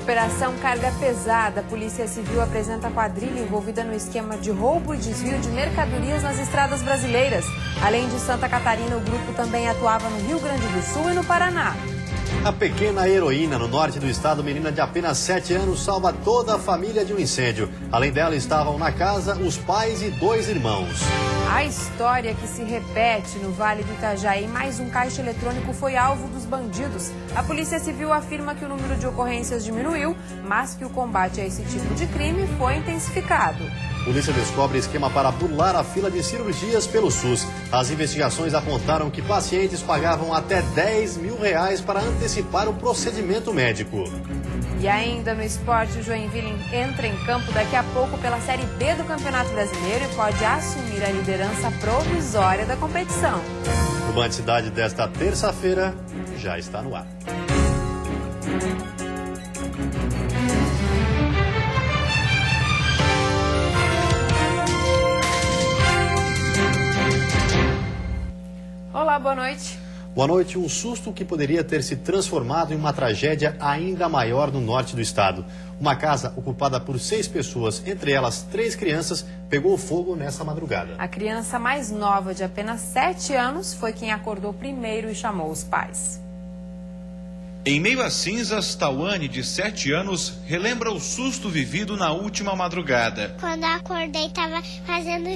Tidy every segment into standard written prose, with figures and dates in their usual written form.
Operação Carga Pesada. A Polícia Civil apresenta a quadrilha envolvida no esquema de roubo e desvio de mercadorias nas estradas brasileiras. Além de Santa Catarina, o grupo também atuava no Rio Grande do Sul e no Paraná. A pequena heroína no norte do estado, menina de apenas 7 anos, salva toda a família de um incêndio. Além dela estavam na casa os pais e 2 irmãos. A história que se repete no Vale do Itajaí, mais um caixa eletrônico foi alvo dos bandidos. A Polícia Civil afirma que o número de ocorrências diminuiu, mas que o combate a esse tipo de crime foi intensificado. Polícia descobre esquema para burlar a fila de cirurgias pelo SUS. As investigações apontaram que pacientes pagavam até R$10 mil para antecipar o procedimento médico. E ainda no esporte, o Joinville entra em campo daqui a pouco pela Série B do Campeonato Brasileiro e pode assumir a liderança provisória da competição. O Band Cidade desta terça-feira já está no ar. Olá, boa noite. Boa noite. Um susto que poderia ter se transformado em uma tragédia ainda maior no norte do estado. Uma casa ocupada por 6 pessoas, entre elas 3 crianças, pegou fogo nessa madrugada. A criança mais nova, de apenas 7 anos, foi quem acordou primeiro e chamou os pais. Em meio às cinzas, Tawane, de 7 anos, relembra o susto vivido na última madrugada. Quando eu acordei, estava fazendo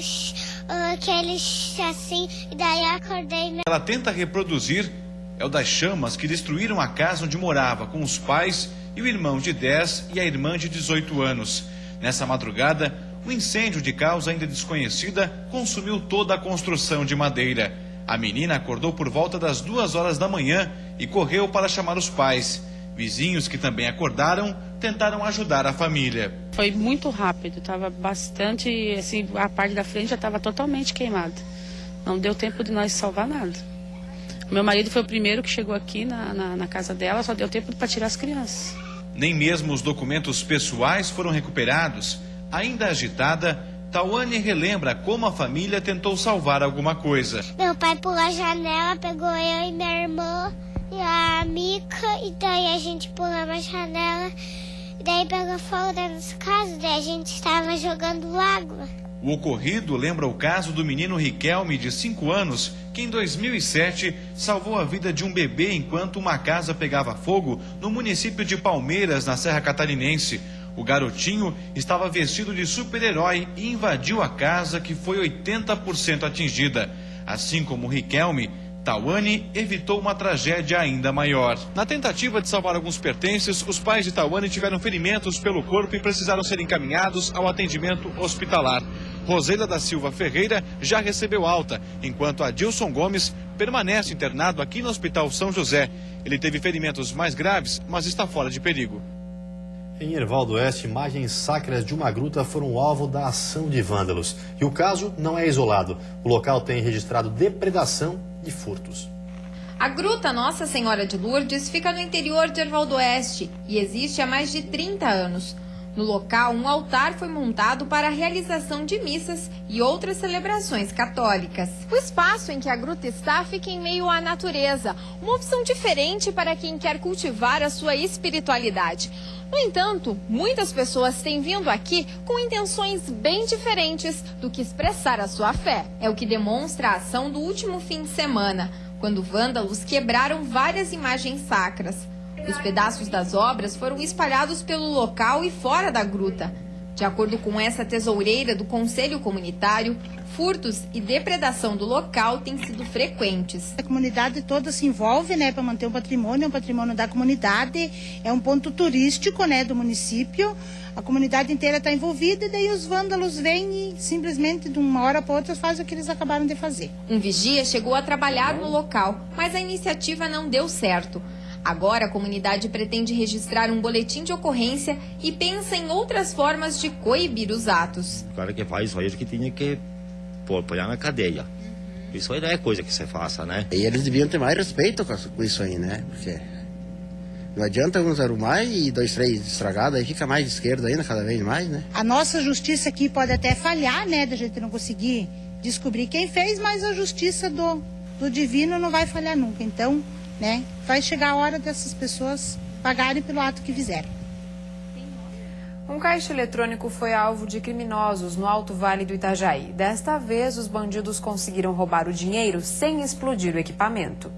aqueles assim, e daí eu acordei. Ela tenta reproduzir é o das chamas que destruíram a casa onde morava com os pais e o irmão de 10 e a irmã de 18 anos. Nessa madrugada, um incêndio de causa ainda desconhecida consumiu toda a construção de madeira. A menina acordou por volta das 2 horas da manhã e correu para chamar os pais. Vizinhos que também acordaram tentaram ajudar a família. Foi muito rápido, estava bastante, assim, a parte da frente já estava totalmente queimada. Não deu tempo de nós salvar nada. Meu marido foi o primeiro que chegou aqui na casa dela, só deu tempo para tirar as crianças. Nem mesmo os documentos pessoais foram recuperados. Ainda agitada, Tawane relembra como a família tentou salvar alguma coisa. Meu pai pulou a janela, pegou eu e minha irmã e a Mica, e daí a gente pulou a janela, e daí pegou fogo da nossa casa, daí a gente estava jogando água. O ocorrido lembra o caso do menino Riquelme, de 5 anos, que em 2007 salvou a vida de um bebê enquanto uma casa pegava fogo no município de Palmeiras, na Serra Catarinense. O garotinho estava vestido de super-herói e invadiu a casa, que foi 80% atingida. Assim como Riquelme, Tawane evitou uma tragédia ainda maior. Na tentativa de salvar alguns pertences, os pais de Tawane tiveram ferimentos pelo corpo e precisaram ser encaminhados ao atendimento hospitalar. Roseila da Silva Ferreira já recebeu alta, enquanto Adilson Gomes permanece internado aqui no Hospital São José. Ele teve ferimentos mais graves, mas está fora de perigo. Em Erval do Oeste, imagens sacras de uma gruta foram alvo da ação de vândalos. E o caso não é isolado. O local tem registrado depredação e furtos. A Gruta Nossa Senhora de Lourdes fica no interior de Erval do Oeste e existe há mais de 30 anos. No local, um altar foi montado para a realização de missas e outras celebrações católicas. O espaço em que a gruta está fica em meio à natureza, uma opção diferente para quem quer cultivar a sua espiritualidade. No entanto, muitas pessoas têm vindo aqui com intenções bem diferentes do que expressar a sua fé. É o que demonstra a ação do último fim de semana, quando vândalos quebraram várias imagens sacras. Os pedaços das obras foram espalhados pelo local e fora da gruta. De acordo com essa tesoureira do Conselho Comunitário, furtos e depredação do local têm sido frequentes. A comunidade toda se envolve, para manter o patrimônio, é um patrimônio da comunidade, é um ponto turístico, do município. A comunidade inteira está envolvida e daí os vândalos vêm e simplesmente de uma hora para outra fazem o que eles acabaram de fazer. Um vigia chegou a trabalhar no local, mas a iniciativa não deu certo. Agora a comunidade pretende registrar um boletim de ocorrência e pensa em outras formas de coibir os atos. O cara que faz isso aí que tinha que apoiar na cadeia. Isso aí não é coisa que você faça, né? E eles deviam ter mais respeito com isso aí, né? Porque não adianta uns arrumar e 2, 3 estragados, aí fica mais de esquerda ainda, cada vez mais, né? A nossa justiça aqui pode até falhar, da gente não conseguir descobrir quem fez, mas a justiça do divino não vai falhar nunca. Então, vai chegar a hora dessas pessoas pagarem pelo ato que fizeram. Um caixa eletrônico foi alvo de criminosos no Alto Vale do Itajaí. Desta vez, os bandidos conseguiram roubar o dinheiro sem explodir o equipamento.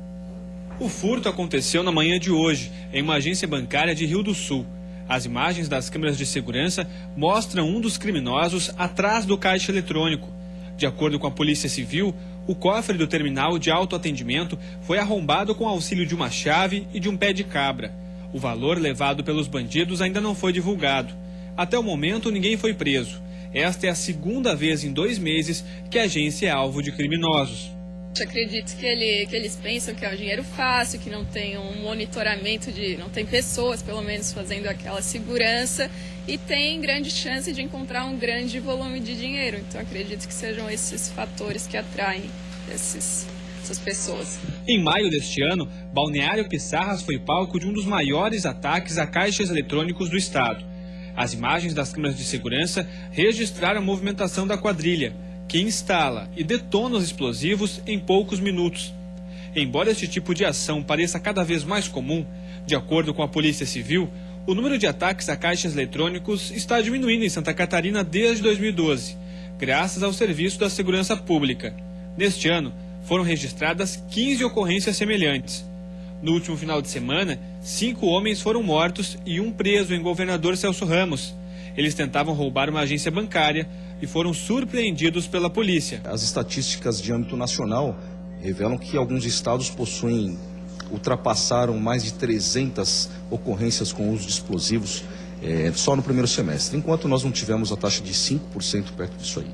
O furto aconteceu na manhã de hoje, em uma agência bancária de Rio do Sul. As imagens das câmeras de segurança mostram um dos criminosos atrás do caixa eletrônico. De acordo com a Polícia Civil, o cofre do terminal de autoatendimento foi arrombado com auxílio de uma chave e de um pé de cabra. O valor levado pelos bandidos ainda não foi divulgado. Até o momento, ninguém foi preso. Esta é a segunda vez em 2 meses que a agência é alvo de criminosos. Eu acredito que eles pensam que é um dinheiro fácil, que não tem um monitoramento, não tem pessoas, pelo menos, fazendo aquela segurança e tem grande chance de encontrar um grande volume de dinheiro. Então, acredito que sejam esses fatores que atraem essas pessoas. Em maio deste ano, Balneário Pissarras foi palco de um dos maiores ataques a caixas eletrônicos do estado. As imagens das câmeras de segurança registraram a movimentação da quadrilha, que instala e detona os explosivos em poucos minutos. Embora este tipo de ação pareça cada vez mais comum, de acordo com a Polícia Civil, o número de ataques a caixas eletrônicos está diminuindo em Santa Catarina desde 2012, graças ao Serviço da Segurança Pública. Neste ano, foram registradas 15 ocorrências semelhantes. No último final de semana, 5 homens foram mortos e 1 preso em Governador Celso Ramos. Eles tentavam roubar uma agência bancária e foram surpreendidos pela polícia. As estatísticas de âmbito nacional revelam que alguns estados ultrapassaram mais de 300 ocorrências com uso de explosivos só no primeiro semestre, enquanto nós não tivemos a taxa de 5% perto disso aí.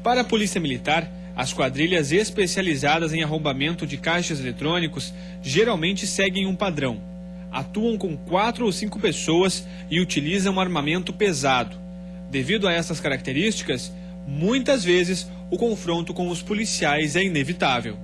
Para a Polícia Militar, as quadrilhas especializadas em arrombamento de caixas eletrônicos geralmente seguem um padrão. Atuam com 4 ou 5 pessoas e utilizam um armamento pesado. Devido a essas características, muitas vezes o confronto com os policiais é inevitável.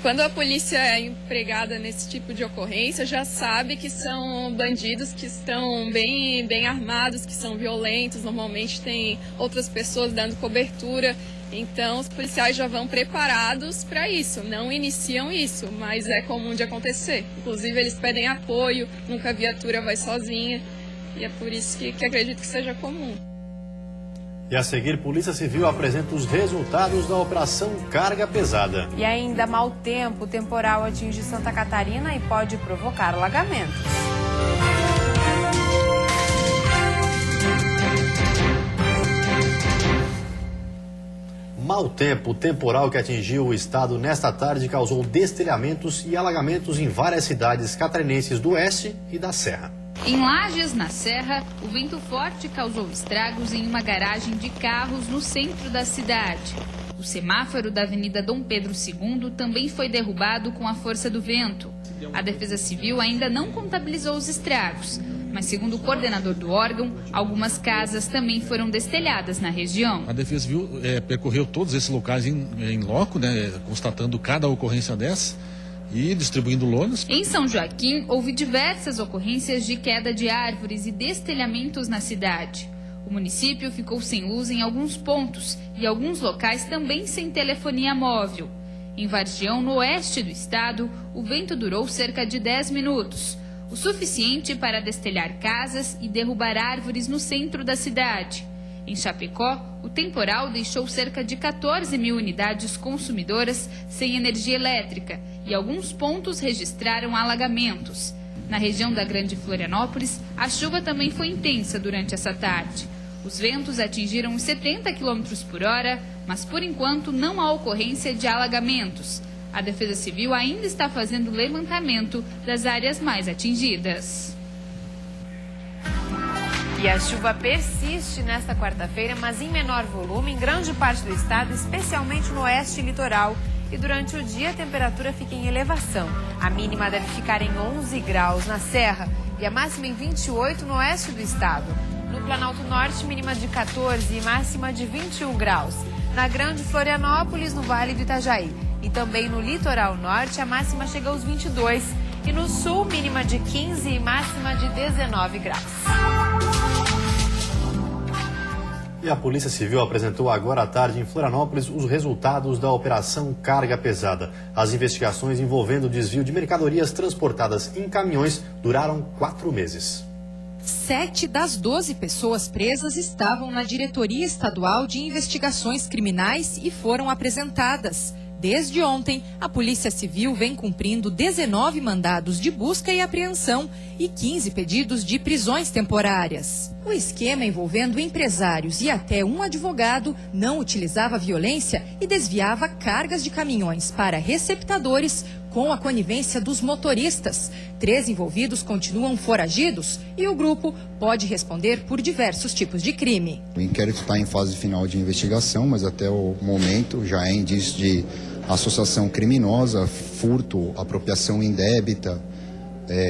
Quando a polícia é empregada nesse tipo de ocorrência, já sabe que são bandidos que estão bem armados, que são violentos, normalmente tem outras pessoas dando cobertura. Então, os policiais já vão preparados para isso, não iniciam isso, mas é comum de acontecer. Inclusive, eles pedem apoio, nunca a viatura vai sozinha, e é por isso que acredito que seja comum. E a seguir, Polícia Civil apresenta os resultados da Operação Carga Pesada. E ainda mau tempo, o temporal atinge Santa Catarina e pode provocar alagamentos. Mau tempo, o temporal que atingiu o estado nesta tarde causou destelhamentos e alagamentos em várias cidades catarinenses do oeste e da Serra. Em Lages, na Serra, o vento forte causou estragos em uma garagem de carros no centro da cidade. O semáforo da Avenida Dom Pedro II também foi derrubado com a força do vento. A Defesa Civil ainda não contabilizou os estragos, mas segundo o coordenador do órgão, algumas casas também foram destelhadas na região. A Defesa Civil percorreu todos esses locais em loco, constatando cada ocorrência dessa e distribuindo lonas. Em São Joaquim, houve diversas ocorrências de queda de árvores e destelhamentos na cidade. O município ficou sem luz em alguns pontos e alguns locais também sem telefonia móvel. Em Vargião, no oeste do estado, o vento durou cerca de 10 minutos, o suficiente para destelhar casas e derrubar árvores no centro da cidade. Em Chapecó, o temporal deixou cerca de 14 mil unidades consumidoras sem energia elétrica e alguns pontos registraram alagamentos. Na região da Grande Florianópolis, a chuva também foi intensa durante essa tarde. Os ventos atingiram os 70 km por hora, mas por enquanto não há ocorrência de alagamentos. A Defesa Civil ainda está fazendo levantamento das áreas mais atingidas. E a chuva persiste nesta quarta-feira, mas em menor volume em grande parte do estado, especialmente no oeste e litoral. E durante o dia a temperatura fica em elevação. A mínima deve ficar em 11 graus na Serra e a máxima em 28 no oeste do estado. No Planalto Norte, mínima de 14 e máxima de 21 graus. Na Grande Florianópolis, no Vale do Itajaí. E também no litoral norte, a máxima chega aos 22. E no sul, mínima de 15 e máxima de 19 graus. E a Polícia Civil apresentou agora à tarde em Florianópolis os resultados da Operação Carga Pesada. As investigações envolvendo o desvio de mercadorias transportadas em caminhões duraram 4 meses. 7 das 12 pessoas presas estavam na Diretoria Estadual de Investigações Criminais e foram apresentadas. Desde ontem, a Polícia Civil vem cumprindo 19 mandados de busca e apreensão e 15 pedidos de prisões temporárias. O esquema envolvendo empresários e até um advogado não utilizava violência e desviava cargas de caminhões para receptadores com a conivência dos motoristas. 3 envolvidos continuam foragidos e o grupo pode responder por diversos tipos de crime. O inquérito está em fase final de investigação, mas até o momento já é indício de associação criminosa, furto, apropriação indébita,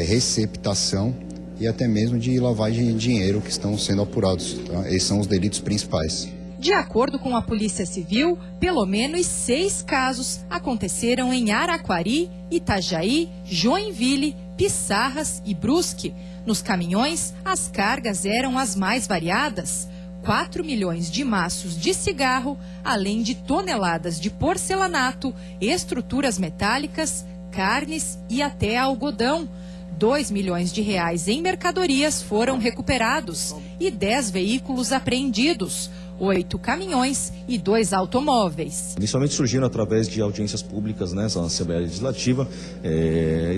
receptação e até mesmo de lavagem de dinheiro que estão sendo apurados. Tá? Esses são os delitos principais. De acordo com a Polícia Civil, pelo menos 6 casos aconteceram em Araquari, Itajaí, Joinville, Pissarras e Brusque. Nos caminhões, as cargas eram as mais variadas. 4 milhões de maços de cigarro, além de toneladas de porcelanato, estruturas metálicas, carnes e até algodão. 2 milhões de reais em mercadorias foram recuperados e 10 veículos apreendidos. 8 caminhões e 2 automóveis. Inicialmente surgiram através de audiências públicas na Assembleia Legislativa,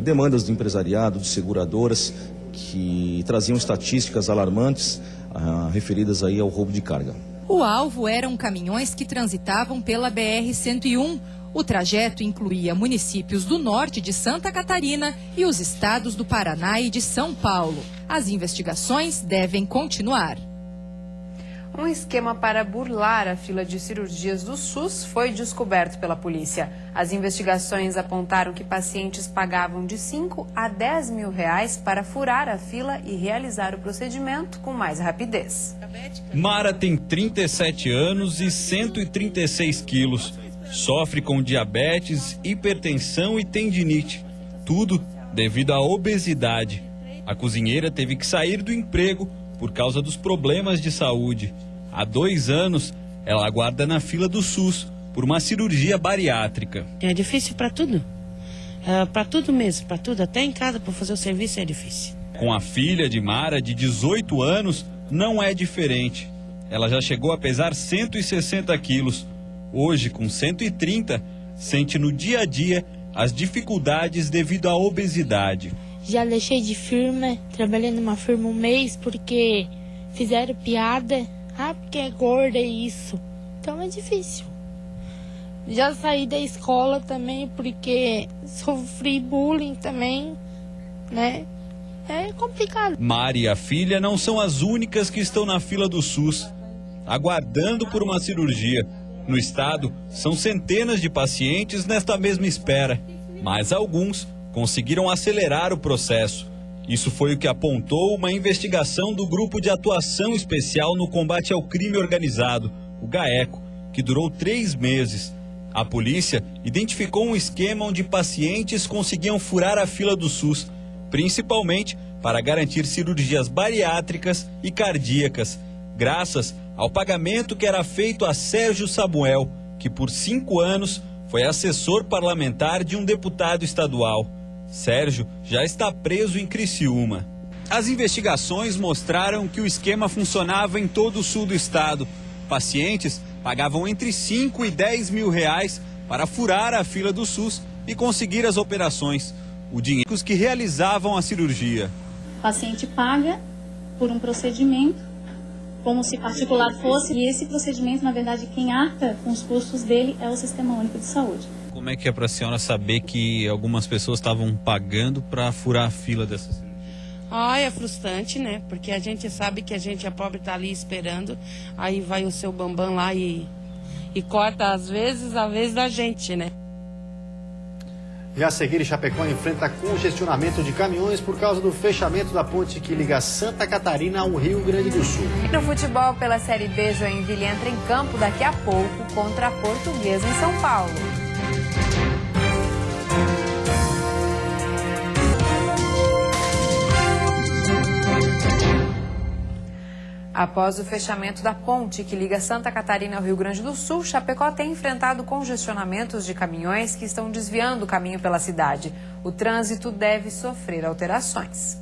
demandas do empresariado, de seguradoras, que traziam estatísticas alarmantes referidas aí ao roubo de carga. O alvo eram caminhões que transitavam pela BR-101. O trajeto incluía municípios do norte de Santa Catarina e os estados do Paraná e de São Paulo. As investigações devem continuar. Um esquema para burlar a fila de cirurgias do SUS foi descoberto pela polícia. As investigações apontaram que pacientes pagavam de 5 a 10 mil reais para furar a fila e realizar o procedimento com mais rapidez. Mara tem 37 anos e 136 quilos. Sofre com diabetes, hipertensão e tendinite. Tudo devido à obesidade. A cozinheira teve que sair do emprego por causa dos problemas de saúde. Há 2 anos, ela aguarda na fila do SUS por uma cirurgia bariátrica. É difícil para tudo. Para tudo mesmo, para tudo. Até em casa, para fazer o serviço é difícil. Com a filha de Mara, de 18 anos, não é diferente. Ela já chegou a pesar 160 quilos. Hoje, com 130, sente no dia a dia as dificuldades devido à obesidade. Já deixei de firma, trabalhei numa firma 1 mês porque fizeram piada. Porque é gorda é isso. Então é difícil. Já saí da escola também porque sofri bullying também, né? É complicado. Mari e a filha não são as únicas que estão na fila do SUS, aguardando por uma cirurgia. No estado, são centenas de pacientes nesta mesma espera, mas alguns conseguiram acelerar o processo. Isso foi o que apontou uma investigação do Grupo de Atuação Especial no Combate ao Crime Organizado, o GAECO, que durou 3 meses. A polícia identificou um esquema onde pacientes conseguiam furar a fila do SUS, principalmente para garantir cirurgias bariátricas e cardíacas, graças ao pagamento que era feito a Sérgio Samuel, que por 5 anos foi assessor parlamentar de um deputado estadual. Sérgio já está preso em Criciúma. As investigações mostraram que o esquema funcionava em todo o sul do estado. Pacientes pagavam entre 5 e 10 mil reais para furar a fila do SUS e conseguir as operações. O dinheiro que realizavam a cirurgia. O paciente paga por um procedimento, como se particular fosse, e esse procedimento, na verdade, quem arca com os custos dele é o Sistema Único de Saúde. Como é que é para a senhora saber que algumas pessoas estavam pagando para furar a fila dessa cirurgia? É frustrante, né? Porque a gente sabe que a gente é pobre, tá ali esperando, aí vai o seu bambam lá e corta às vezes a vez da gente, né? E a seguir, Chapecó enfrenta congestionamento de caminhões por causa do fechamento da ponte que liga Santa Catarina ao Rio Grande do Sul. No futebol, pela Série B, Joinville entra em campo daqui a pouco contra a Portuguesa em São Paulo. Após o fechamento da ponte que liga Santa Catarina ao Rio Grande do Sul, Chapecó tem enfrentado congestionamentos de caminhões que estão desviando o caminho pela cidade. O trânsito deve sofrer alterações.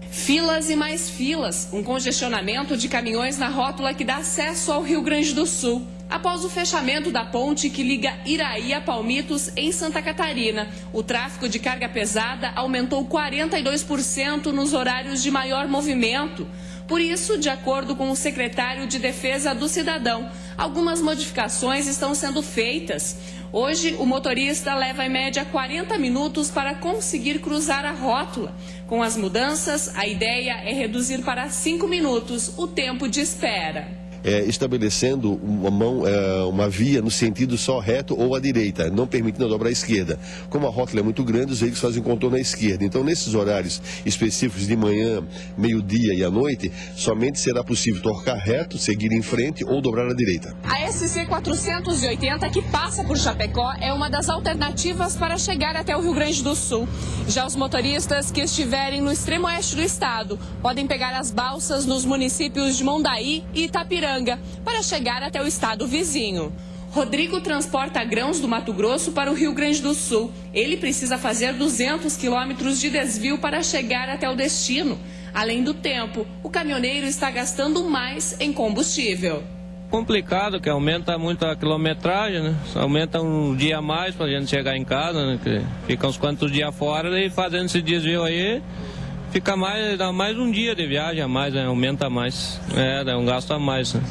Filas e mais filas, um congestionamento de caminhões na rótula que dá acesso ao Rio Grande do Sul. Após o fechamento da ponte que liga Iraí a Palmitos, em Santa Catarina, o tráfego de carga pesada aumentou 42% nos horários de maior movimento. Por isso, de acordo com o secretário de Defesa do Cidadão, algumas modificações estão sendo feitas. Hoje, o motorista leva em média 40 minutos para conseguir cruzar a rótula. Com as mudanças, a ideia é reduzir para 5 minutos o tempo de espera. Estabelecendo uma via no sentido só reto ou à direita, não permitindo a dobra à esquerda. Como a rótula é muito grande, os veículos fazem contorno à esquerda. Então, nesses horários específicos de manhã, meio-dia e à noite, somente será possível torcar reto, seguir em frente ou dobrar à direita. A SC 480, que passa por Chapecó, é uma das alternativas para chegar até o Rio Grande do Sul. Já os motoristas que estiverem no extremo oeste do estado podem pegar as balsas nos municípios de Mondaí e Itapiranga para chegar até o estado vizinho. Rodrigo transporta grãos do Mato Grosso para o Rio Grande do Sul. Ele precisa fazer 200 quilômetros de desvio para chegar até o destino. Além do tempo, o caminhoneiro está gastando mais em combustível. Complicado, que aumenta muito a quilometragem, né? Aumenta um dia a mais para a gente chegar em casa, né? Que fica uns quantos dias fora e fazendo esse desvio aí, dá mais um dia de viagem a mais, né? Aumenta mais, dá um gasto a mais, né?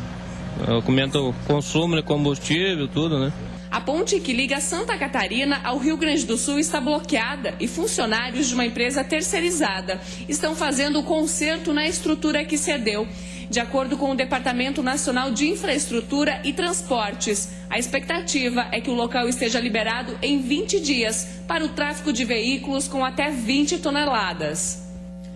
Aumenta o consumo de combustível, tudo, né? A ponte que liga Santa Catarina ao Rio Grande do Sul está bloqueada e funcionários de uma empresa terceirizada estão fazendo o conserto na estrutura que cedeu. De acordo com o Departamento Nacional de Infraestrutura e Transportes, a expectativa é que o local esteja liberado em 20 dias para o tráfego de veículos com até 20 toneladas.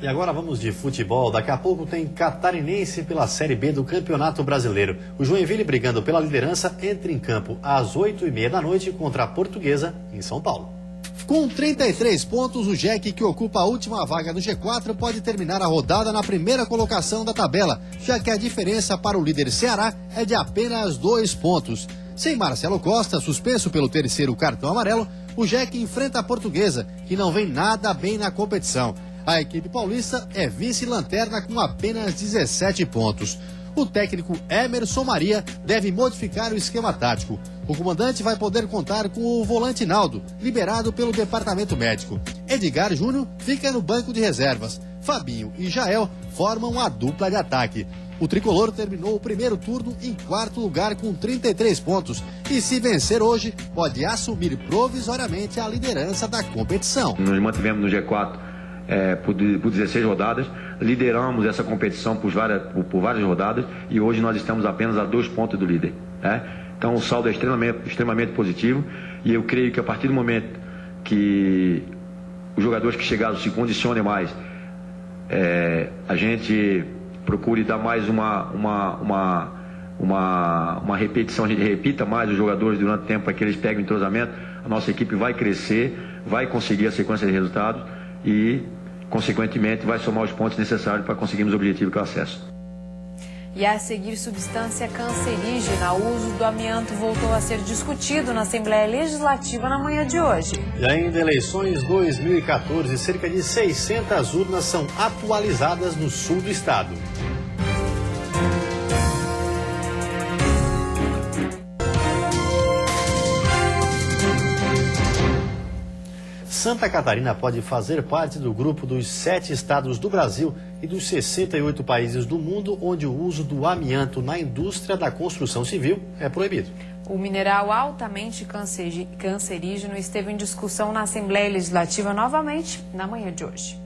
E agora vamos de futebol. Daqui a pouco tem Catarinense pela Série B do Campeonato Brasileiro. O Joinville, brigando pela liderança, entra em campo às 8h30 da noite contra a Portuguesa, em São Paulo. Com 33 pontos, o Jack, que ocupa a última vaga do G4, pode terminar a rodada na primeira colocação da tabela, já que a diferença para o líder Ceará é de apenas 2 pontos. Sem Marcelo Costa, suspenso pelo terceiro cartão amarelo, o Jack enfrenta a Portuguesa, que não vem nada bem na competição. A equipe paulista é vice-lanterna com apenas 17 pontos. O técnico Emerson Maria deve modificar o esquema tático. O comandante vai poder contar com o volante Naldo, liberado pelo departamento médico. Edgar Júnior fica no banco de reservas. Fabinho e Jael formam a dupla de ataque. O tricolor terminou o primeiro turno em 4º lugar com 33 pontos e, se vencer hoje, pode assumir provisoriamente a liderança da competição. Nos mantivemos no G4 por 16 rodadas, lideramos essa competição por várias rodadas e hoje nós estamos apenas a 2 pontos do líder. Então o saldo é extremamente positivo e eu creio que a partir do momento que os jogadores que chegaram se condicionem mais, a gente procure dar mais uma repetição, a gente repita mais os jogadores durante o tempo para que eles peguem o entrosamento, a nossa equipe vai crescer, vai conseguir a sequência de resultados e, consequentemente, vai somar os pontos necessários para conseguirmos o objetivo que é o acesso. E a seguir, substância cancerígena. O uso do amianto voltou a ser discutido na Assembleia Legislativa na manhã de hoje. E ainda eleições 2014, cerca de 600 urnas são atualizadas no sul do estado. Santa Catarina pode fazer parte do grupo dos 7 estados do Brasil e dos 68 países do mundo onde o uso do amianto na indústria da construção civil é proibido. O mineral altamente cancerígeno esteve em discussão na Assembleia Legislativa novamente na manhã de hoje.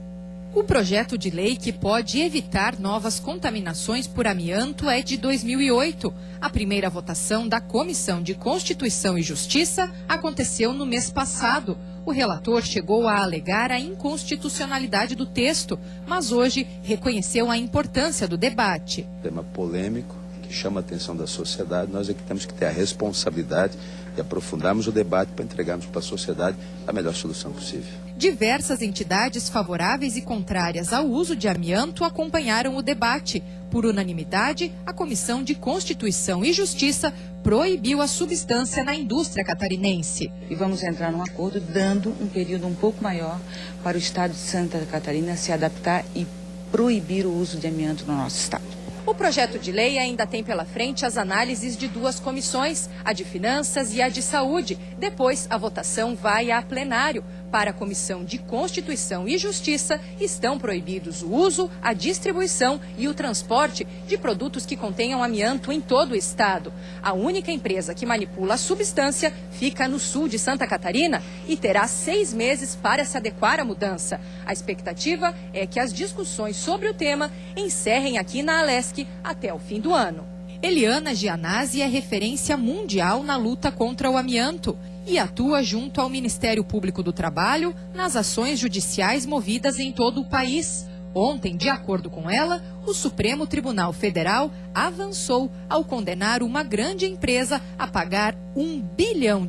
O projeto de lei que pode evitar novas contaminações por amianto é de 2008. A primeira votação da Comissão de Constituição e Justiça aconteceu no mês passado. O relator chegou a alegar a inconstitucionalidade do texto, mas hoje reconheceu a importância do debate. Tema polêmico, que chama a atenção da sociedade, nós é que temos que ter a responsabilidade de aprofundarmos o debate para entregarmos para a sociedade a melhor solução possível. Diversas entidades favoráveis e contrárias ao uso de amianto acompanharam o debate. Por unanimidade, a Comissão de Constituição e Justiça proibiu a substância na indústria catarinense. E vamos entrar num acordo dando um período um pouco maior para o estado de Santa Catarina se adaptar e proibir o uso de amianto no nosso estado. O projeto de lei ainda tem pela frente as análises de 2 comissões, a de Finanças e a de Saúde. Depois, a votação vai a plenário. Para a Comissão de Constituição e Justiça, estão proibidos o uso, a distribuição e o transporte de produtos que contenham amianto em todo o estado. A única empresa que manipula a substância fica no sul de Santa Catarina e terá 6 meses para se adequar à mudança. A expectativa é que as discussões sobre o tema encerrem aqui na Alesc até o fim do ano. Eliana Gianazzi é referência mundial na luta contra o amianto e atua junto ao Ministério Público do Trabalho nas ações judiciais movidas em todo o país. Ontem, de acordo com ela, o Supremo Tribunal Federal avançou ao condenar uma grande empresa a pagar R$1 bilhão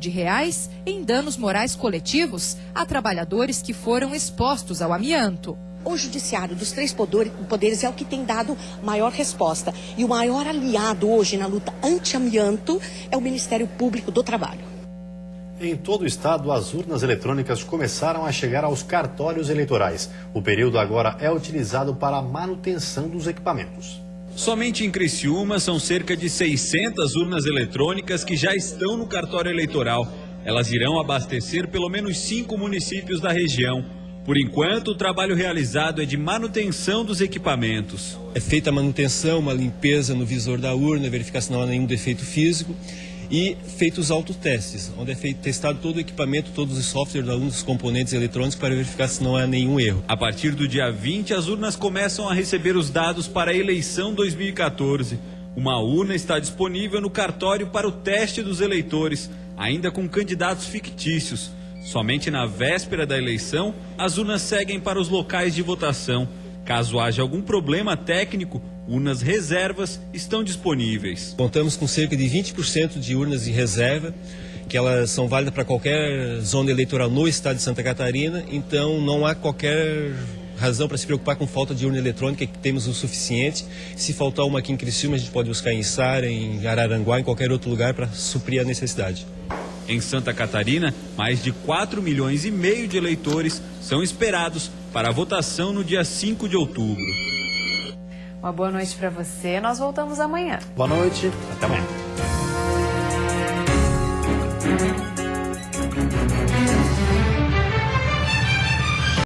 em danos morais coletivos a trabalhadores que foram expostos ao amianto. O judiciário dos 3 poderes é o que tem dado maior resposta. E o maior aliado hoje na luta anti-amianto é o Ministério Público do Trabalho. Em todo o estado, as urnas eletrônicas começaram a chegar aos cartórios eleitorais. O período agora é utilizado para a manutenção dos equipamentos. Somente em Criciúma são cerca de 600 urnas eletrônicas que já estão no cartório eleitoral. Elas irão abastecer pelo menos 5 municípios da região. Por enquanto, o trabalho realizado é de manutenção dos equipamentos. É feita a manutenção, uma limpeza no visor da urna, verificar se não há nenhum defeito físico e feitos os autotestes, onde é testado todo o equipamento, todos os softwares, os componentes eletrônicos para verificar se não há nenhum erro. A partir do dia 20, as urnas começam a receber os dados para a eleição 2014. Uma urna está disponível no cartório para o teste dos eleitores, ainda com candidatos fictícios. Somente na véspera da eleição, as urnas seguem para os locais de votação. Caso haja algum problema técnico, urnas reservas estão disponíveis. Contamos com cerca de 20% de urnas de reserva, que elas são válidas para qualquer zona eleitoral no estado de Santa Catarina, então não há qualquer razão para se preocupar com falta de urna eletrônica, que temos o suficiente. Se faltar uma aqui em Criciúma, a gente pode buscar em Içara, em Araranguá, em qualquer outro lugar para suprir a necessidade. Em Santa Catarina, mais de 4,5 milhões de eleitores são esperados para a votação no dia 5 de outubro. Uma boa noite para você. Nós voltamos amanhã. Boa noite. Até amanhã.